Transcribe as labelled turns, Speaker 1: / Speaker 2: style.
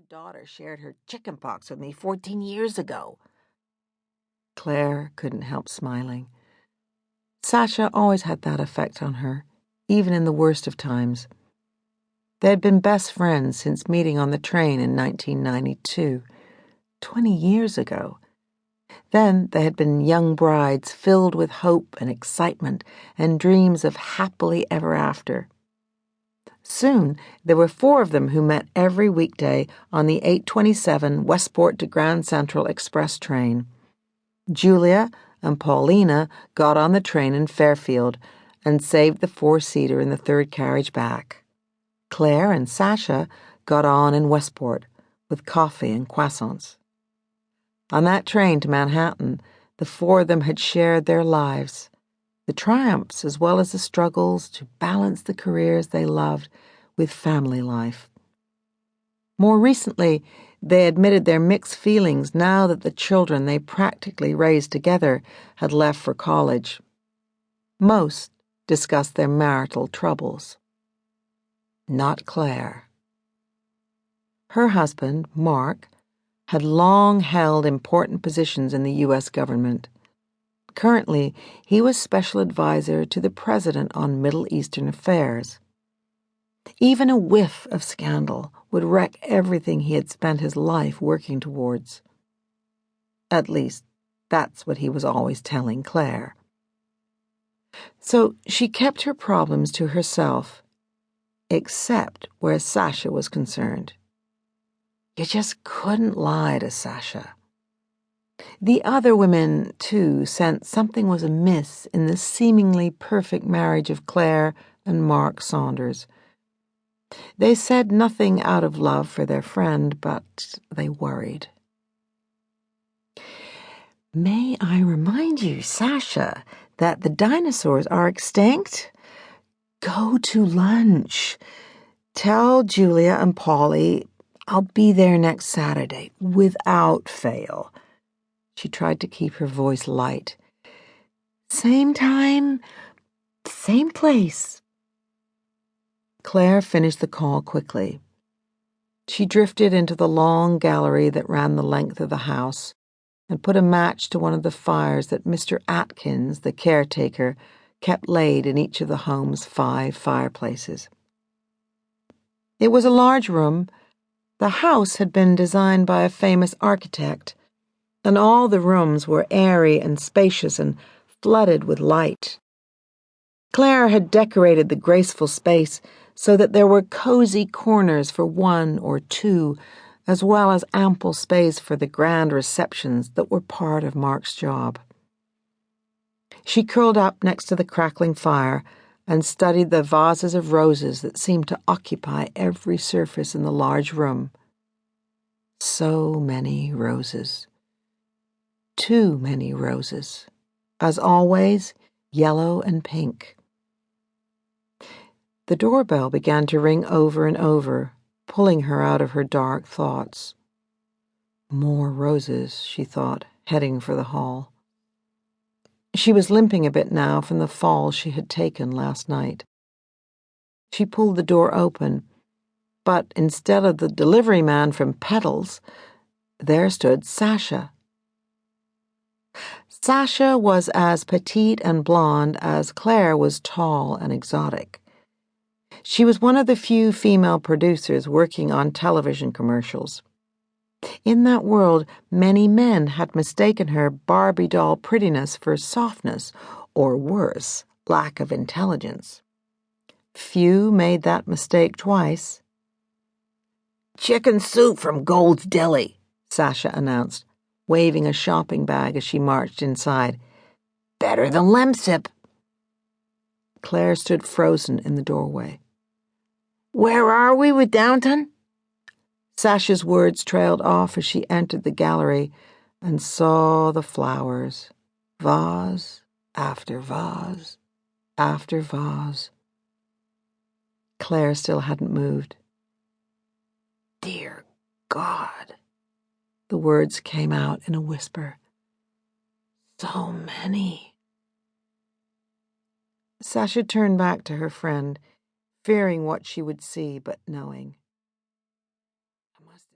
Speaker 1: Your daughter shared her chicken pox with me 14 years ago. Claire couldn't help smiling. Sasha always had that effect on her, even in the worst of times. They had been best friends since meeting on the train in 1992, 20 years ago. Then they had been young brides filled with hope and excitement and dreams of happily ever after. Soon, there were 4 of them who met every weekday on the 8:27 Westport to Grand Central Express train. Julia and Paulina got on the train in Fairfield and saved the 4-seater in the 3rd carriage back. Claire and Sasha got on in Westport with coffee and croissants. On that train to Manhattan, the 4 of them had shared their lives, the triumphs as well as the struggles to balance the careers they loved with family life. More recently, they admitted their mixed feelings now that the children they practically raised together had left for college. Most discussed their marital troubles. Not Claire. Her husband, Mark, had long held important positions in the U.S. government. Currently, he was special advisor to the president on Middle Eastern affairs. Even a whiff of scandal would wreck everything he had spent his life working towards. At least, that's what he was always telling Claire. So she kept her problems to herself, except where Sasha was concerned. You just couldn't lie to Sasha. The other women, too, sensed something was amiss in the seemingly perfect marriage of Claire and Mark Saunders. They said nothing out of love for their friend, but they worried. May I remind you, Sasha, that the dinosaurs are extinct? Go to lunch. Tell Julia and Polly I'll be there next Saturday, without fail. She tried to keep her voice light. Same time, same place. Claire finished the call quickly. She drifted into the long gallery that ran the length of the house and put a match to one of the fires that Mr. Atkins, the caretaker, kept laid in each of the home's 5 fireplaces. It was a large room. The house had been designed by a famous architect, and all the rooms were airy and spacious and flooded with light. Claire had decorated the graceful space so that there were cozy corners for 1 or 2, as well as ample space for the grand receptions that were part of Mark's job. She curled up next to the crackling fire and studied the vases of roses that seemed to occupy every surface in the large room. So many roses. Too many roses. As always, yellow and pink. The doorbell began to ring over and over, pulling her out of her dark thoughts. More roses, she thought, heading for the hall. She was limping a bit now from the fall she had taken last night. She pulled the door open, but instead of the delivery man from Petals, there stood Sasha. Sasha was as petite and blonde as Claire was tall and exotic. She was one of the few female producers working on television commercials. In that world, many men had mistaken her Barbie doll prettiness for softness, or worse, lack of intelligence. Few made that mistake twice. "Chicken soup from Gold's Deli," Sasha announced, waving a shopping bag as she marched inside. "Better than Lemsip." Claire stood frozen in the doorway. "Where are we with Downton?" Sasha's words trailed off as she entered the gallery and saw the flowers, vase after vase after vase. Claire still hadn't moved. "Dear God," the words came out in a whisper. "So many." Sasha turned back to her friend, fearing what she would see, but knowing.